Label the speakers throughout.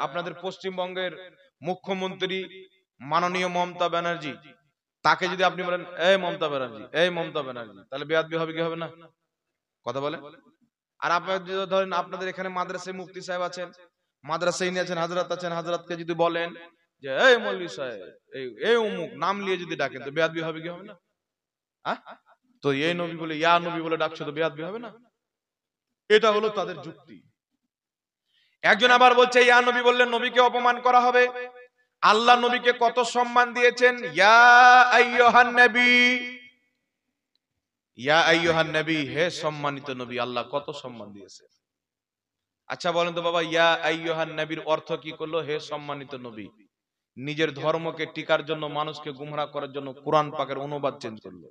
Speaker 1: আপনাদের পশ্চিমবঙ্গের মুখ্যমন্ত্রী মাননীয় মমতা ব্যানার্জি, তাকে যদি আপনি বলেন এই মমতা ব্যানার্জি, এই মমতা ব্যানার্জি, তাহলে বেয়াদবি হবে কি হবে না? কথা বলেন। আর আপনারা যদি ধরেন আপনাদের এখানে মাদ্রাসায় মুফতি সাহেব আছেন, মাদ্রাসায় ইনি আছেন, হাজরাত আছেন, হাজরাতকে যদি বলেন যে এই মৌলভী সাহেব, এই অমুক নাম নিয়ে যদি ডাকেন, তো বেয়াদবি হবে কি হবে না? তো এই নবী বলে ইয়া নবী বলে ডাকছো, তো বেয়াদবি হবে না? এটা হলো তাদের যুক্তি। একজন আবার বলছে ইয়া নবী বললে নবীকে অপমান করা হবে। আল্লাহ নবীকে কত সম্মান দিয়েছেন, ইয়া আইয়ুহান নবী, ইয়া আইয়ুহান নবী, হে সম্মানিত নবী, আল্লাহ কত সম্মান দিয়েছে। আচ্ছা বলেন তো বাবা, ইয়া আইয়ুহান নবীর অর্থ কি করলো? হে সম্মানিত নবী। নিজের ধর্মকে টিকার জন্য, মানুষকে গুমরাহ করার জন্য কোরআন পাকের অনুবাদ চেঞ্জ করলো।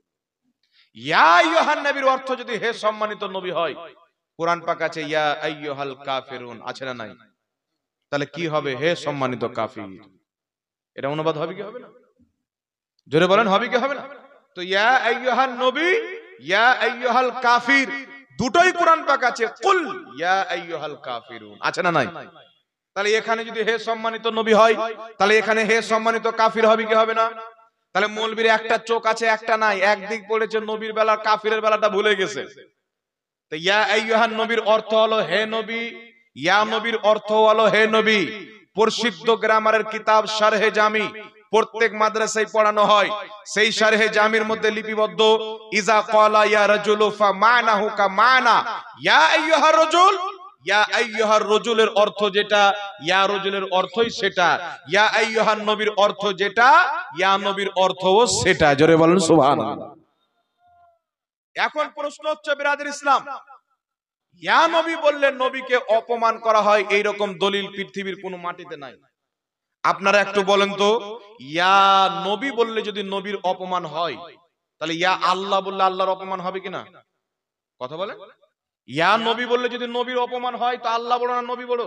Speaker 1: ইয়া আইয়ুহান নবীর অর্থ যদি হে সম্মানিত নবী হয়, কোরআন পাক আছে ইয়া আইয়ুহাল কাফিরুন, আছে না নাই? তাহলে কি হবে? হে সম্মানিত কাফির। এটা অনুবাদ হবে কি হবে না? জোরে বলেন, হবে কি হবে না? তো ইয়া আইয়ুহান নবী, ইয়া আইয়ুহাল কাফির, দুটোই কোরআন পাক আছে। কুল ইয়া আইয়ুহাল কাফিরুন, আছে না নাই? তাহলে এখানে যদি হে সম্মানিত নবী হয়, তাহলে এখানে হে সম্মানিত কাফির হবে কি হবে না? তাহলে মৌলবীর একটা চোখ আছে, একটা নাই, একদিক পড়েছে নবীর বেলা, কাফিরের বেলাটা ভুলে গেছে। তো ইয়া আইয়ুহান নবীর অর্থ হলো হে নবী, ইয়া নবীর অর্থ হলো হে নবী। প্রসিদ্ধ গ্রামারের কিতাব শারহে জামি প্রত্যেক মাদ্রাসায় পড়ানো হয়। সেই শারহে জামির মধ্যে লিপিবদ্ধ, ইজা ক্বালা ইয়া রাজুলু ফামানাহু কামানা ইয়া আইয়ুহার রাজুল, ইয়া আইয়ুহার রাজুলের অর্থ যেটা, ইয়া রাজুলের অর্থই সেটা। ইয়া আইয়ুহান নবীর অর্থ যেটা, ইয়া নবীর অর্থও সেটা। জোরে বলেন সুবহানাল্লাহ। এখন প্রশ্ন হচ্ছে বিরাদর ইসলাম, ইয়া নবী বললে নবীকে অপমান করা হয়, এইরকম দলিল পৃথিবীর কোন মাটিতে নাই। আপনারা একটু বলেন তো, ইয়া নবী বললে যদি নবীর অপমান হয়, তাহলে ইয়া আল্লাহ বললে আল্লাহর অপমান হবে কিনা? কথা বলেন। ইয়া নবী বললে যদি নবীর অপমান হয়, তো আল্লাহ বড় না নবী বড়?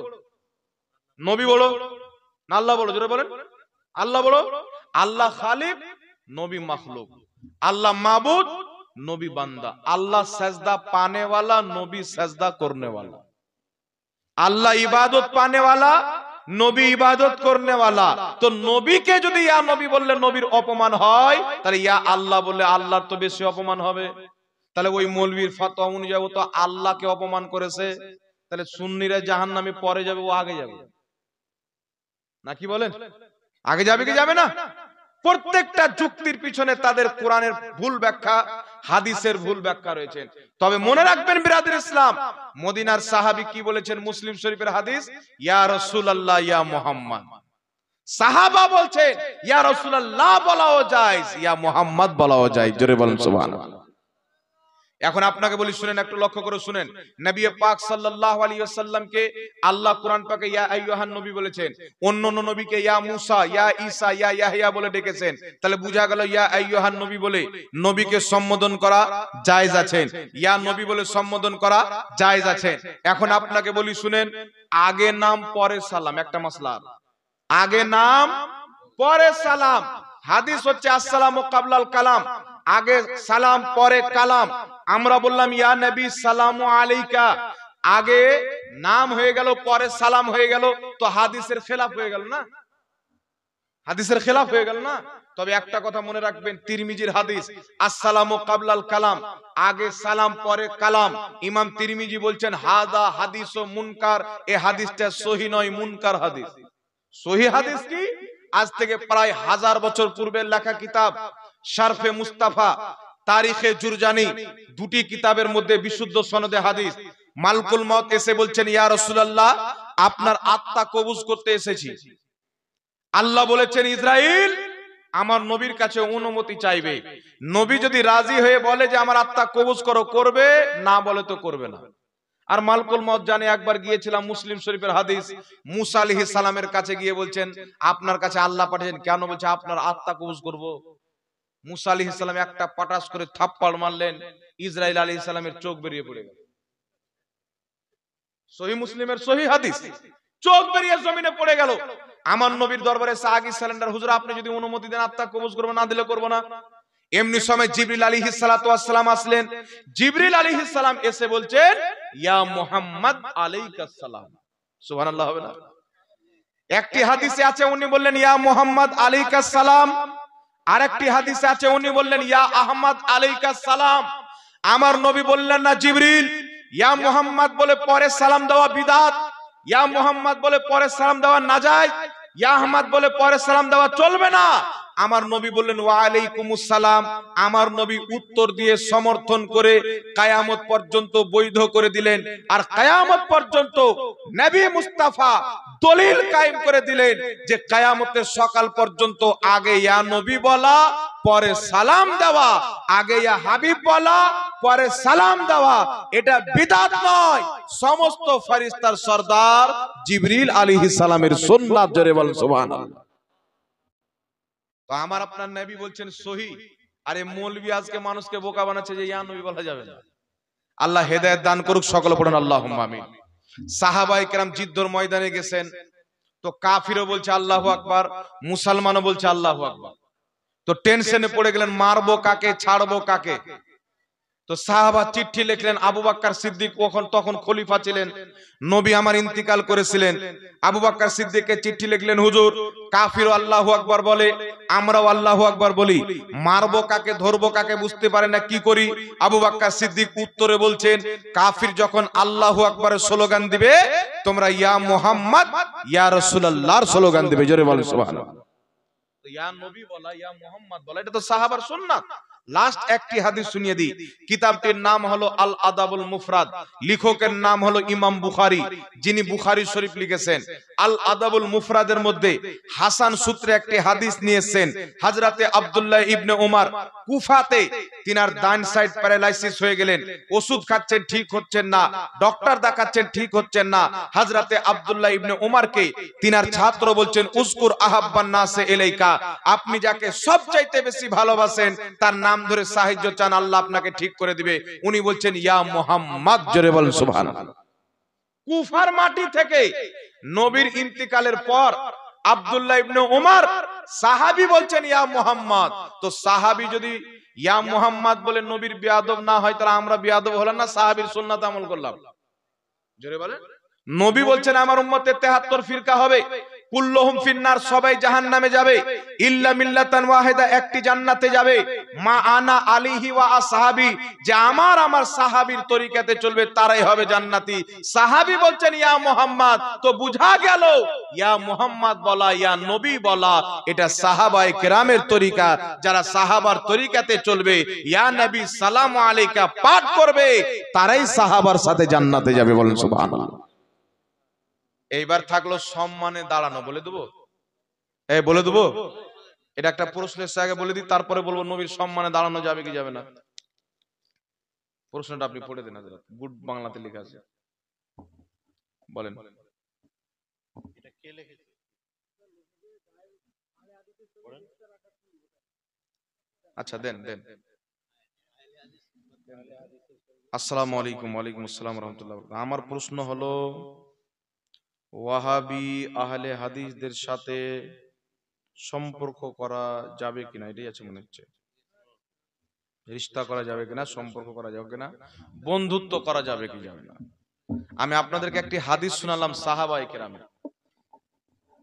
Speaker 1: নবী বড় না আল্লাহ বড়? জোরে বলেন। আল্লাহ বড়। আল্লাহ খালিক, নবী মাখলুক। আল্লাহ মাবুদ, নবী বান্দা। আল্লাহ সাজদা পানে वाला, নবী সাজদা করনে वाला। আল্লাহ ইবাদত পানে वाला, নবী ইবাদত করনে वाला। তো নবীকে যদি ইয়া নবী বললে নবীর অপমান হয়, তাহলে ইয়া আল্লাহ বললে আল্লাহর তো বেশি অপমান হবে। তাহলে ওই মৌলবীর ফতোয়া অনুযায়ী ও তো আল্লাহকে অপমান করেছে। তাহলে সুন্নিরা জাহান্নামে পরে যাবে, ও আগে যাবে নাকি বলেন? আগে যাবে কি যাবে না? প্রত্যেকটা যুক্তির পিছনে তাদের কোরআনের ভুল ব্যাখ্যা, হাদিসের ভুল ব্যাখ্যা রয়েছে। তবে মনে রাখবেন বিরাদর ইসলাম, মদিনার সাহাবী কি বলেছেন? মুসলিম শরীফের হাদিস, ইয়া রাসূলুল্লাহ ইয়া মুহাম্মদ। সাহাবা বলছেন ইয়া রাসূলুল্লাহ বলাও যায়, ইয়া মুহাম্মদ বলাও যায়। জোরে বলেন সুবহানাল্লাহ। এখন আপনাকে বলি, শুনেন, একটু লক্ষ্য করে শুনেন। নবী পাক সাল্লাল্লাহু আলাইহি ওয়াসাল্লামকে আল্লাহ কোরআন পাকে ইয়া আইয়ুহান নবী বলেছেন, অন্য নবীকে ইয়া মুসা, ইয়া ঈসা, ইয়া ইয়াহইয়া বলে ডেকেছেন। তাহলে বোঝা গেল ইয়া আইয়ুহান নবী বলে নবীকে সম্বোধন করা জায়েজ আছে, ইয়া নবী বলে সম্বোধন করা জায়েজ আছে। এখন আপনাকে বলি শুনেন, আগে নাম পরে সালাম, একটা মাসলা। আগে নাম পরে সালাম। হাদিস হচ্ছে আসসালামু কাবলাল কালাম, আগে সালাম পরে কালাম। আমরা বললাম ইয়া নবী সালামু আলাইকা, আগে নাম হয়ে গেল পরে সালাম হয়ে গেল, তো হাদিসের খেলাফ হয়ে গেল না? হাদিসের খেলাফ হয়ে গেল না? তবে একটা কথা মনে রাখবেন, তিরমিজির হাদিস আসসালামু কাবলাল কালাম, আগে সালাম পরে কালাম। ইমাম তিরমিজি বলছেন হাদা হাদিসু মুনকার, এই হাদিসটা সহিহ নয়, মুনকার হাদিস। সহিহ হাদিস কি? আজ থেকে প্রায় 1000 বছর পূর্বের লেখা কিতাব শারফে মুস্তাফা, তারিখে জুরজানি, দুটি কিতাবের মধ্যে বিশুদ্ধ সনদে হাদিস। মালকুল মউত এসে বলছেন ইয়া রাসূলুল্লাহ, আপনার আত্মা কবজ করতে এসেছি। আল্লাহ বলেছেন ইসরাইল আমার নবীর কাছে অনুমতি চাইবে। নবী যদি রাজি হয়ে বলে যে আমার আত্মা কবজ করো, করবে, না বলে তো করবে না। আর মালকুল মউত জানে, একবার গিয়েছিলাম, মুসলিম শরীফের হাদিস, মুসা আলাইহিস সালামের কাছে গিয়ে বলছেন আপনার কাছে আল্লাহ পাঠিয়েছেন কেন? বলছে আপনার আত্মা কবজ করব। মুসা আলাইহিস সালাম একটা পটাশ করে থাপ্পড় মারলেন, ইসরাইল আলাইহিস সালামের চোখ বেরিয়ে পড়ে গেল। সহিহ মুসলিমের সহিহ হাদিস, চোখ বেরিয়ে জমিনে পড়ে গেল। আমার নবীর দরবারে সাহাগী সালেন্ডার, হুজুর আপনি যদি অনুমতি দেন আত্মা কবজ করব, না দিলে করব না। এমনি সময় জিবরিল আলাইহিস সালাতু ওয়াস সালাম আসলেন। জিবরিল আলাইহিস সালাম এসে বলছেন ইয়া মুহাম্মদ আলাইকাস সালাম। সুবহানাল্লাহ হবে না? একটি হাদিসে আছে উনি বললেন ইয়া মুহাম্মদ আলাইকাস সালাম, আরেকটি হাদিসে আছে উনি বললেন ইয়া আহমদ আলাইকাস সালাম। আমার নবী বললেন না জিবরিল ইয়া মুহাম্মদ বলে পরে সালাম দেওয়া বিদআত, ইয়া মুহাম্মদ বলে পরে সালাম দেওয়া নাজায়েজ, ইয়া আহমদ বলে পরে সালাম দেওয়া চলবে না। আমার নবী বললেন ওয়া আলাইকুমুস সালাম। আমার নবী উত্তর দিয়ে সমর্থন করে কিয়ামত পর্যন্ত বৈধ করে দিলেন। আর কিয়ামত পর্যন্ত নবী মুস্তাফা দলিল কায়েম করে দিলেন যে কিয়ামতের সকাল পর্যন্ত আগে ইয়া নবী বলা পরে সালাম দেওয়া, আগে ইয়া হাবিব বলা পরে সালাম দেওয়া, এটা বিদআত নয়, সমস্ত ফেরেশতার সরদার জিবরিল আলাইহিস সালামের সুন্নাত। জোরে বলেন সুবহানাল্লাহ। তো আমার আপনার নবী বলছেন সহি, আরে মৌলবি আজকে মানুষকে বোকা বানাচ্ছে যে ইয়া নবী বলা যাবে না। আল্লাহ হেদায়েত দান করুক, সকলে পড়ুন আল্লাহুম্মা আমিন। সাহাবায়ে কেরাম জিদ্দর ময়দানে গেছেন, তো কাফিরও বলছে আল্লাহু আকবার, মুসলমানও বলছে আল্লাহু আকবার। তো টেনশনে পড়ে গেলেন মারবো কাকে ছাড়বো কাকে। তো সাহাবা চিঠি লিখলেন, আবু বকর সিদ্দিক তখন খলিফা ছিলেন, নবী আমার ইন্তিকাল করেছিলেন। আবু বকর সিদ্দিককে চিঠি লিখলেন, হুজুর কাফির আল্লাহু আকবার বলে, আমরাও আল্লাহু আকবার বলি, মারবো কাকে ধরবো কাকে বুঝতে পারে না, কি করি? আবু বকর সিদ্দিক উত্তরে বলছেন, কাফির যখন আল্লাহু আকবারের স্লোগান দিবে তোমরা ইয়া মুহাম্মদ ইয়া রাসূলুল্লাহর স্লোগান দিবে। জোরে বলেন সুবহানাল্লাহ। তো ইয়া নবী বলা ইয়া মুহাম্মদ বলা এটা তো সাহাবার সুন্নাত। লাস্ট একটি হাদিস শুনিয়ে দিই। কিতাবটির নাম হলো আল আদাবুল মুফরাদ, লেখকের নাম হলো ইমাম বুখারী, যিনি বুখারী শরীফ লিখেছেন। আল আদাবুল মুফরাদের মধ্যে হাসান সূত্রে একটি হাদিস নিয়েছেন। হযরতে আব্দুল্লাহ ইবনে উমর কুফাতে তিনার ডান সাইড প্যারালাইসিস হয়ে গেলেন, ওষুধ খাচ্ছেন ঠিক হচ্ছেন না, ডক্টর দেখাচ্ছেন ঠিক হচ্ছেন না। হযরতে আব্দুল্লাহ ইবনে উমরকে তিনার ছাত্র বলছেন উযকুর আহাব্বান নাসে ইলাইকা, আপনি যাকে সবচাইতে বেশি ভালোবাসেন তার নাম ধরে সাহায্য চান, আল্লাহ আপনাকে ঠিক করে দিবে। উনি বলছেন ইয়া মুহাম্মদ। জোরে বলেন সুবহানাল্লাহ। কুফার মাটি থেকে নবীর ইন্তিকালের পর আব্দুল্লাহ ইবনে উমর সাহাবী বলছেন ইয়া মুহাম্মদ। তো সাহাবী যদি ইয়া মুহাম্মদ বলে নবীর বেয়াদব না হয় তাহলে আমরা বেয়াদব হলাম না, সাহাবীর সুন্নাত আমল করলাম। জোরে বলেন। নবী বলছেন আমার উম্মতে 73 ফিরকা হবে, কুল্লুহুম ফিন্নার, সবাই জাহান্নামে যাবে, ইল্লা মিল্লাতান ওয়াহিদা, একটি জান্নাতে যাবে। মা আনা আলিহি ওয়া আসহাবি, যে আমার সাহাবীর তরিকাতে চলবে তারাই হবে জান্নাতি। সাহাবী বলছেন ইয়া মুহাম্মদ। তো বুঝা গেল ইয়া মুহাম্মদ বলা ইয়া নবী বলা এটা সাহাবায়ে কেরামের তরিকা। যারা সাহাবার তরিকাতে চলবে, ইয়া নবী সালামু আলাইকা পাঠ করবে, তারাই সাহাবার সাথে জান্নাতে যাবে। বলেন সুবহানাল্লাহ। এইবার থাকলো সম্মানে দাঁড়ানো, বলে দেবো? বলে দেবো? এটা একটা প্রশ্ন এসে আগে বলে দিই, তারপরে বলবো নবীর সম্মানে দাঁড়ানো যাবে কি যাবে না। প্রশ্নটা আপনি পড়ে দেন, গুড বাংলাতে লেখা আছে, বলেন। এটা কে লিখেছে? আচ্ছা দেন দেন। আসসালামু আলাইকুম। ওয়ালাইকুম আসসালাম রাহমাতুল্লাহ। আমার প্রশ্ন হলো, ওয়াহাবি আহলে হাদিসদের সাথে সম্পর্ক করা যাবে কিনা, এটাই আছে মনে হচ্ছে। রিশতা করা যাবে কিনা, সম্পর্ক করা যাবে কিনা, বন্ধুত্ব করা যাবে কি যাবে না। আমি আপনাদেরকে একটি হাদিস শোনালাম সাহাবায়ে কেরামের।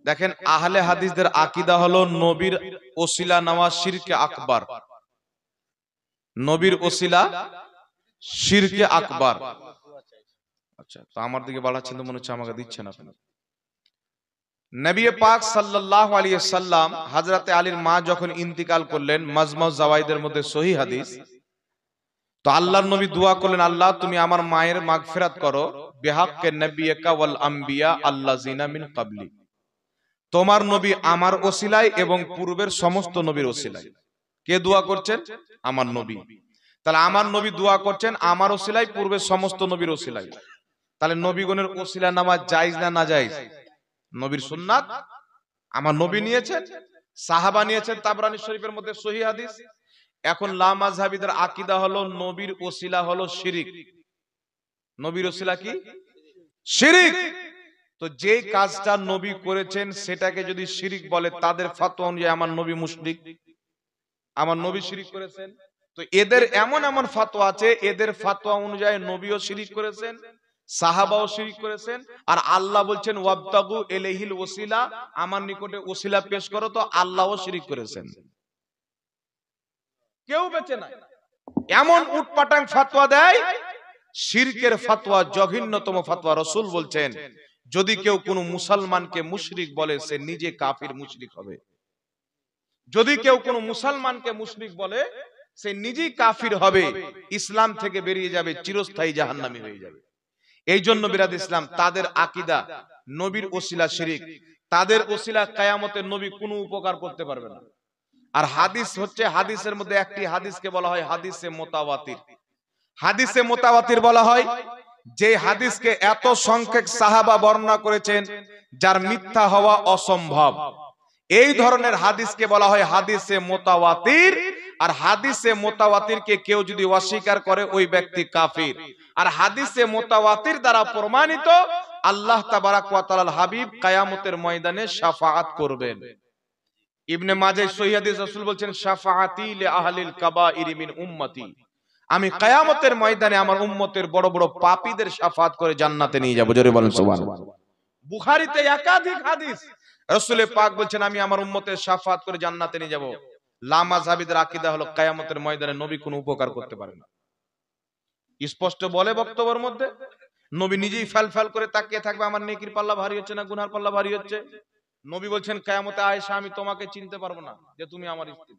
Speaker 1: দেখেন আহলে হাদিসদের আকীদা হলো নবীর ওসিলা নেওয়া শিরকে আকবার। নবীর ওসিলা শিরকে আকবার। আচ্ছা, তো আমার দিকে বাড়াচ্ছেন তো মনে হচ্ছে আমাকে দিচ্ছেন আপনি। নবী পাক সাল্লাল্লাহু আলাইহি সাল্লাম হযরতে আলীর মা যখন ইন্তিকাল করলেন, মাজমা জাওয়াইদের মধ্যে সহিহ হাদিস, তো আল্লাহর নবী দোয়া করলেন, আল্লাহ তুমি আমার মায়ের মাগফিরাত করো বিহাক্কে নবিয়্যিকা ওয়াল আম্বিয়া আল্লাযিনা মিন ক্বাবলি। তোমার নবী আমার ওসিলায় এবং পূর্বের সমস্ত নবীর ওসিলায়। কে দোয়া করছেন? আমার নবী। তাহলে আমার নবী দোয়া করছেন আমার ওসিলায়, পূর্বের সমস্ত নবীর ওসিলায়। তাহলে নবীগণের ওসিলা নামাজ জায়েজ না নাজায়েজ? নবীর সুন্নাত। আমার নবী নিয়েছেন, সাহাবা নিয়েছেন, তাবরানী শরীফের মধ্যে সহিহ হাদিস। এখন লামাযহাবীদের আকীদা হলো নবীর ওসিলা হলো শিরিক। নবীর ওসিলা কি? শিরিক। তো যে কাজটা নবী করেছেন সেটাকে যদি শিরিক বলে, তাদের ফতোয়া অনুযায়ী আমার নবী মুশরিক, আমার নবী শিরিক করেছেন। তো এদের এমন এমন ফতোয়া আছে, এদের ফতোয়া অনুযায়ী নবীও শিরিক করেছেন, সাহাবাও শিরিক করেছেন, আর আল্লাহ বলছেন ওয়াবতাগু ইলাইহিল ওসিলা, আমার নিকটে ওসিলা পেশ করো, তো আল্লাহও শিরিক করেছেন। কেউ বেঁচে নাই। এমন উটপাটাং ফতোয়া দেয়, শিরকের ফতোয়া, জঘন্যতম ফতোয়া। রাসূল বলছেন যদি কেউ কোনো মুসলমানকে মুশরিক বলে, সে নিজে কাফির মুশরিক হবে। যদি কেউ কোনো মুসলমানকে মুশরিক বলে, সে নিজেই কাফির হবে, ইসলাম থেকে বেরিয়ে যাবে, চিরস্থায়ী জাহান্নামী হয়ে যাবে। এই জন্য বিরাদ ইসলাম, তাদের আকীদা নবীর ওসিলা শিরিক, তাদের ওসিলা কিয়ামতের নবী কোনো উপকার করতে পারবে না। আর হাদিস হচ্ছে, হাদিসের মধ্যে একটি হাদিসকে বলা হয় হাদিসে মুতাওয়াতির। হাদিসে মুতাওয়াতির বলা হয় যে হাদিসকে এত সংখ্যক সাহাবা বর্ণনা করেছেন যার মিথ্যা হওয়া অসম্ভব। এই ধরনের হাদিসকে বলা হয় হাদিসে মুতাওয়াতির। আর হাদিসে মুতাওয়াতিরকে কেউ যদি অস্বীকার করে, ওই ব্যক্তি কাফির। আর হাদিসে মুতাওয়াতির দ্বারা প্রমাণিত আল্লাহ তাবারাক ওয়া তাআলার হাবিব কিয়ামতের ময়দানে শাফাআত করবেন। ইবনে মাজাহ সহিহ হাদিস, রাসূল বলছেন শাফাআতি লি আহলিল কাবাইরি মিন উম্মতি, আমি কিয়ামতের ময়দানে আমার উম্মতের বড় বড় পাপীদের শাফাআত করে জান্নাতে নিয়ে যাব। জোরে বলেন সুবহানাল্লাহ। বুখারীতে একাধিক হাদিস, রাসূল পাক বলছেন আমি আমার উম্মতের শাফাআত করে জান্নাতে নিয়ে যাব। লামাযহাবীদের আকীদা হলো কিয়ামতের ময়দানে নবী কোনো উপকার করতে পারে না। স্পষ্ট বলে বক্তব্যের মধ্যে, নবী নিজেই ফেল করে তাকিয়ে থাকবে, আমার নেকির পাল্লা ভারী হচ্ছে না গুনার পাল্লা ভারী হচ্ছে। নবী বলছেন কিয়ামতে আয়েশা আমি তোমাকে চিনতে পারবো না যে তুমি আমার স্ত্রী।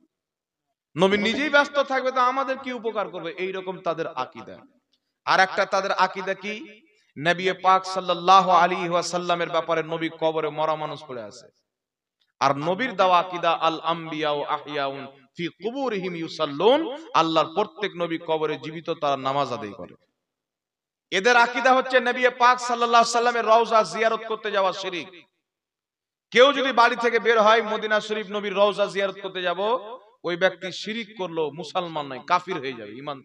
Speaker 1: নবী নিজেই ব্যস্ত থাকবে, তো আমাদের কি উপকার করবে? এইরকম তাদের আকীদা। আর একটা তাদের আকীদা কি, নবী পাক সাল্লাল্লাহু আলাইহি ওয়াসাল্লামের ব্যাপারে নবী কবরে মরা মানুষ পড়ে আছে। আর নবীর দেওয়া আকীদা আল আমবিয়াউ আহইয়াউন ফি কুবুরিহিম ইউসাল্লুন, আল্লাহর প্রত্যেক নবী কবরে জীবিত, তারা নামাজ আদায় করে। এদের আকীদা হচ্ছে নবী পাক সাল্লাল্লাহু আলাইহি ওয়াসাল্লামের রওজা জিয়ারত করতে যাওয়া শিরক। কেউ যদি বাড়ি থেকে বের হয় মদিনা শরীফ নবীর রওজা জিয়ারত করতে যাব, ওই ব্যক্তি শিরিক করলো, মুসলমান নয়, কাফির হয়ে যাবে, ঈমান